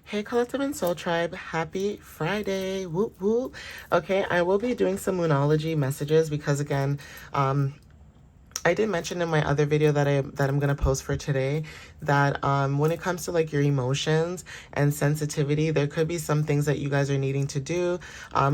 Hey Collective and Soul Tribe, happy Friday, whoop whoop. Okay, I will be doing some Moonology messages because again, I did mention in my other video that I'm gonna post for today that when it comes to like your emotions and sensitivity, there could be some things that you guys are needing to do,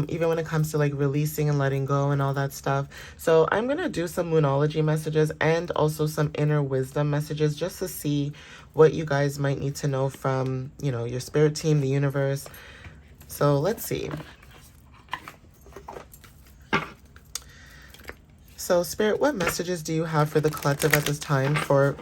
even when it comes to like releasing and letting go and all that stuff. So I'm gonna do some Moonology messages and also some inner wisdom messages just to see what you guys might need to know from, you know, your spirit team, the universe. So let's see. So, Spirit, what messages do you have for the collective at this time for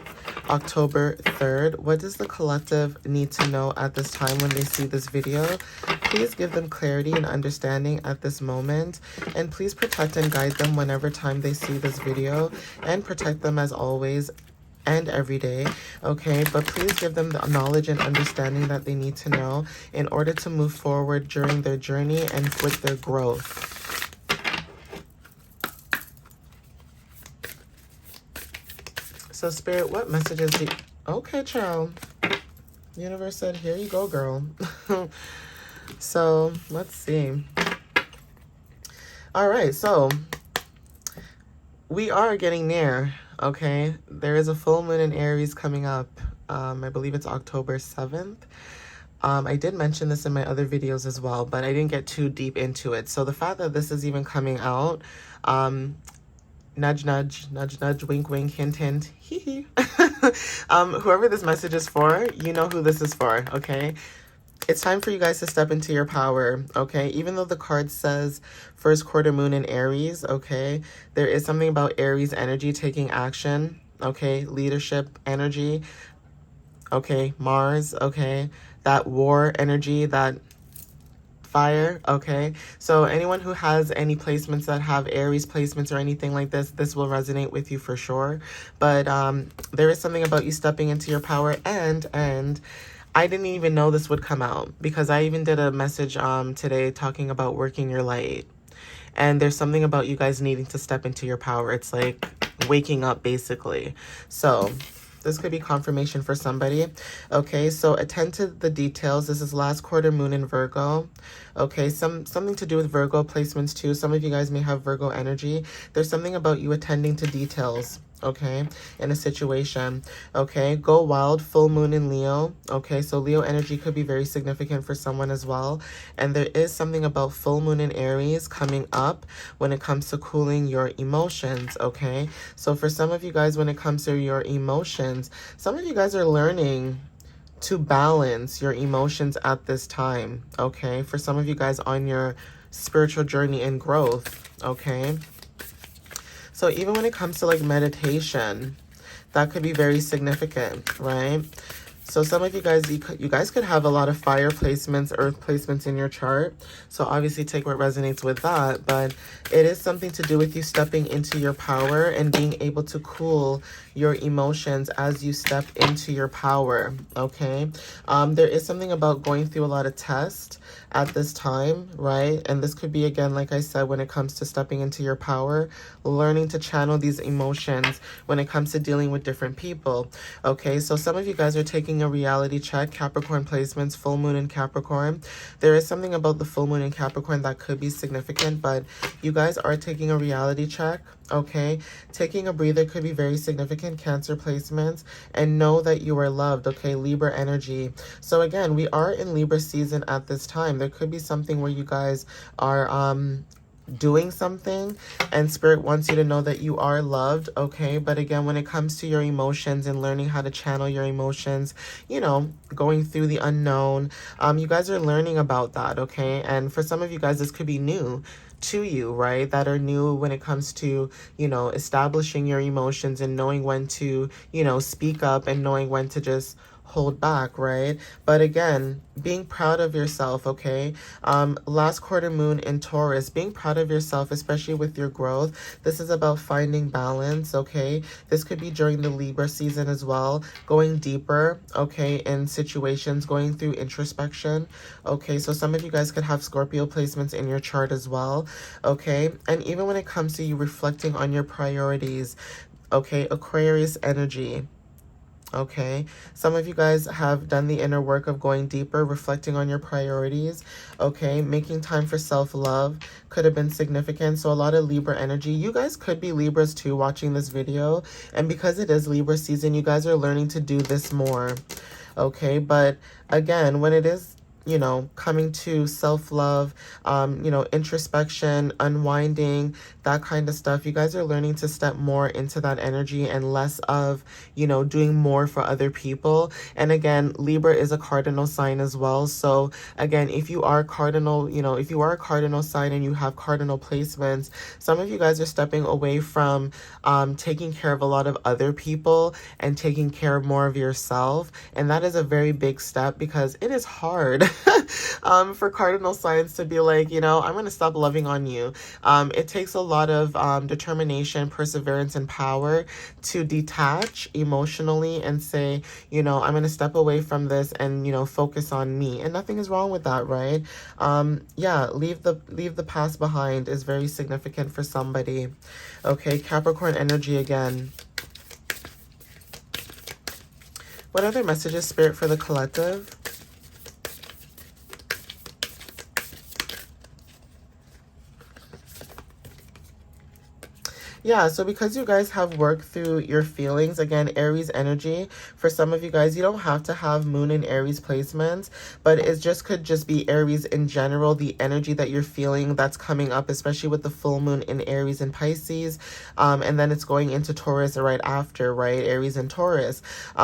October 3rd? What does the collective need to know at this time when they see this video? Please give them clarity and understanding at this moment. And please protect and guide them whenever time they see this video. And protect them as always and every day, okay? But please give them the knowledge and understanding that they need to know in order to move forward during their journey and with their growth. So, Spirit, what messages do you... Okay, child. Universe said, here you go, girl. So, let's see. All right, so we are getting near, okay? There is a full moon in Aries coming up. I believe it's October 7th. I did mention this in my other videos as well, but I didn't get too deep into it. So the fact that this is even coming out, nudge, nudge, nudge, nudge, wink, wink, hint, hint, hee hee. Whoever this message is for, you know who this is for, okay? It's time for you guys to step into your power, okay? Even though the card says first quarter moon in Aries, okay? There is something about Aries energy taking action, okay? Leadership energy, okay? Mars, okay? That war energy, that fire, okay? So anyone who has any placements that have Aries placements or anything like this will resonate with you for sure. But there is something about you stepping into your power, and I didn't even know this would come out because I even did a message today talking about working your light. And there's something about you guys needing to step into your power. It's like waking up, basically. So this could be confirmation for somebody. Okay, so attend to the details. This is last quarter moon in Virgo. Okay, something to do with Virgo placements too. Some of you guys may have Virgo energy. There's something about you attending to details, okay, in a situation. Okay, go wild, full moon in Leo. Okay, so Leo energy could be very significant for someone as well. And there is something about full moon in Aries coming up when it comes to cooling your emotions, okay? So for some of you guys, when it comes to your emotions, some of you guys are learning to balance your emotions at this time, okay? For some of you guys on your spiritual journey and growth, okay? So even when it comes to like meditation, that could be very significant, right? So some of you guys, you guys could have a lot of fire placements, earth placements in your chart. So obviously take what resonates with that. But it is something to do with you stepping into your power and being able to cool your emotions as you step into your power, okay? There is something about going through a lot of tests at this time, right? And this could be, again, like I said, when it comes to stepping into your power, learning to channel these emotions when it comes to dealing with different people, okay? So some of you guys are taking a reality check, Capricorn placements, full moon in Capricorn. There is something about the full moon in Capricorn that could be significant, but you guys are taking a reality check, okay? Taking a breather could be very significant, Cancer placements, and know that you are loved, okay? Libra energy. So again, we are in Libra season at this time. There could be something where you guys are doing something and spirit wants you to know that you are loved, okay? But again, when it comes to your emotions and learning how to channel your emotions, you know, going through the unknown, you guys are learning about that, okay? And for some of you guys, this could be new to you, right? That are new when it comes to, you know, establishing your emotions and knowing when to, you know, speak up and knowing when to just hold back, right? But again, being proud of yourself, okay? Last quarter moon in Taurus, being proud of yourself, especially with your growth. This is about finding balance, okay? This could be during the Libra season as well, going deeper, okay, in situations, going through introspection, okay? So some of you guys could have Scorpio placements in your chart as well, okay? And even when it comes to you reflecting on your priorities, okay, Aquarius energy, Okay, some of you guys have done the inner work of going deeper, reflecting on your priorities. Okay, making time for self-love could have been significant. So a lot of Libra energy. You guys could be Libras too watching this video. And because it is Libra season, you guys are learning to do this more. Okay, but again, when it is, you know, coming to self-love, you know, introspection, unwinding, that kind of stuff, you guys are learning to step more into that energy and less of, you know, doing more for other people. And again, Libra is a cardinal sign as well. So again, if you are cardinal, you know, if you are a cardinal sign and you have cardinal placements, some of you guys are stepping away from taking care of a lot of other people and taking care of more of yourself. And that is a very big step because it is hard for cardinal signs to be like, you know, I'm going to stop loving on you. It takes a lot of determination, perseverance, and power to detach emotionally and say, you know, I'm going to step away from this and, you know, focus on me. And nothing is wrong with that, right? Yeah, leave the past behind is very significant for somebody. Okay, Capricorn energy again. What other messages, Spirit, for the collective? Yeah, so because you guys have worked through your feelings, again, Aries energy, for some of you guys, you don't have to have Moon and Aries placements, but it just could just be Aries in general, the energy that you're feeling that's coming up, especially with the full moon in Aries and Pisces, and then it's going into Taurus right after, right? Aries and Taurus.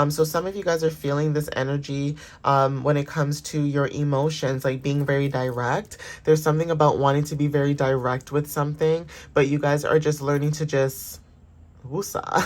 So some of you guys are feeling this energy when it comes to your emotions, like being very direct. There's something about wanting to be very direct with something, but you guys are just learning to just woosah.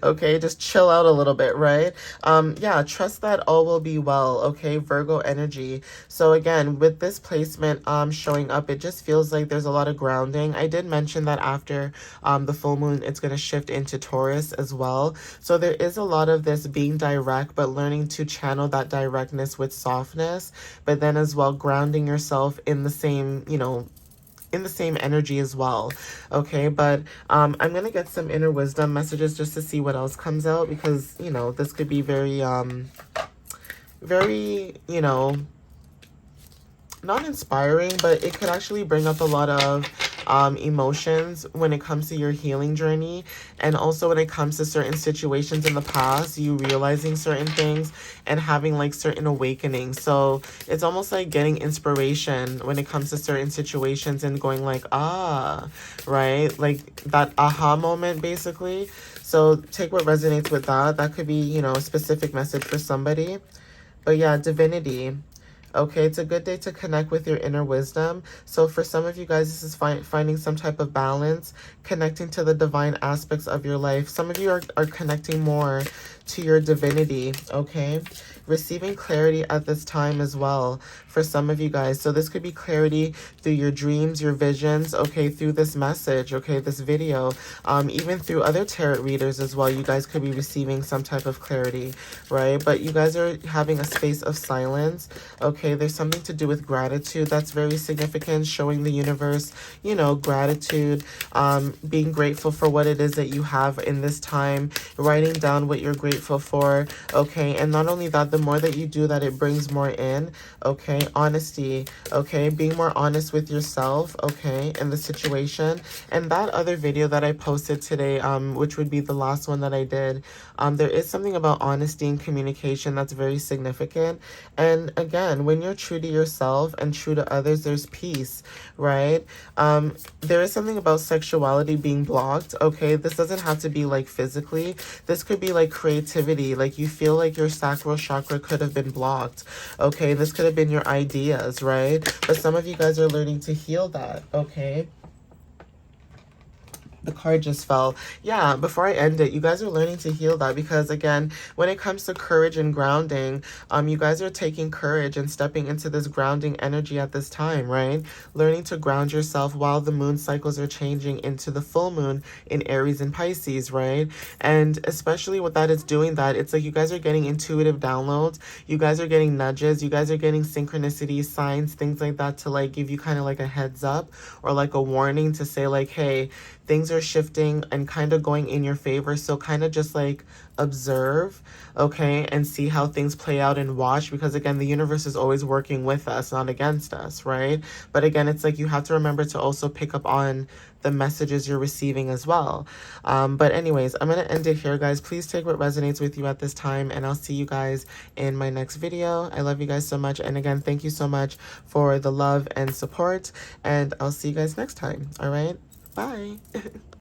Okay, just chill out a little bit, right? Yeah, trust that all will be well. Okay, Virgo energy. So again, with this placement showing up, it just feels like there's a lot of grounding. I did mention that after the full moon, it's going to shift into Taurus as well. So there is a lot of this being direct, but learning to channel that directness with softness, but then as well grounding yourself in the same, you know, in the same energy as well. Okay, but I'm gonna get some inner wisdom messages just to see what else comes out, because, you know, this could be very very, you know, not inspiring, but it could actually bring up a lot of emotions when it comes to your healing journey, and also when it comes to certain situations in the past, you realizing certain things and having like certain awakenings. So it's almost like getting inspiration when it comes to certain situations and going like, ah, right? Like that aha moment, basically. So take what resonates with that. That could be, you know, a specific message for somebody. But yeah, divinity. Okay, it's a good day to connect with your inner wisdom. So for some of you guys, this is finding some type of balance, connecting to the divine aspects of your life. Some of you are connecting more to your divinity, okay? Receiving clarity at this time as well for some of you guys. So this could be clarity through your dreams, your visions, okay, through this message, okay, this video, even through other tarot readers as well. You guys could be receiving some type of clarity, right? But you guys are having a space of silence, okay? There's something to do with gratitude that's very significant, showing the universe, you know, gratitude, being grateful for what it is that you have in this time, writing down what you're grateful for, okay? And not only that, the more that you do that, it brings more in, okay? Honesty, okay? Being more honest with yourself, okay, in the situation. And that other video that I posted today, which would be the last one that I did, there is something about honesty and communication that's very significant. And again, when you're true to yourself and true to others, there's peace, right? There is something about sexuality being blocked, okay? This doesn't have to be like physically. This could be like creativity, like you feel like your sacral chakra could have been blocked, okay? This could have been your ideas, right? But some of you guys are learning to heal that, okay? The card just fell. Yeah, before I end it, you guys are learning to heal that, because again, when it comes to courage and grounding, you guys are taking courage and stepping into this grounding energy at this time, right? Learning to ground yourself while the moon cycles are changing into the full moon in Aries and Pisces, right? And especially what that is doing, that it's like you guys are getting intuitive downloads, you guys are getting nudges, you guys are getting synchronicity signs, things like that, to like give you kind of like a heads up or like a warning to say like, hey, things are shifting and kind of going in your favor. So kind of just like observe, okay, and see how things play out and watch, because again, the universe is always working with us, not against us, right? But again, it's like you have to remember to also pick up on the messages you're receiving as well. But anyways, I'm going to end it here, guys. Please take what resonates with you at this time, and I'll see you guys in my next video. I love you guys so much. And again, thank you so much for the love and support, and I'll see you guys next time. All right. Bye.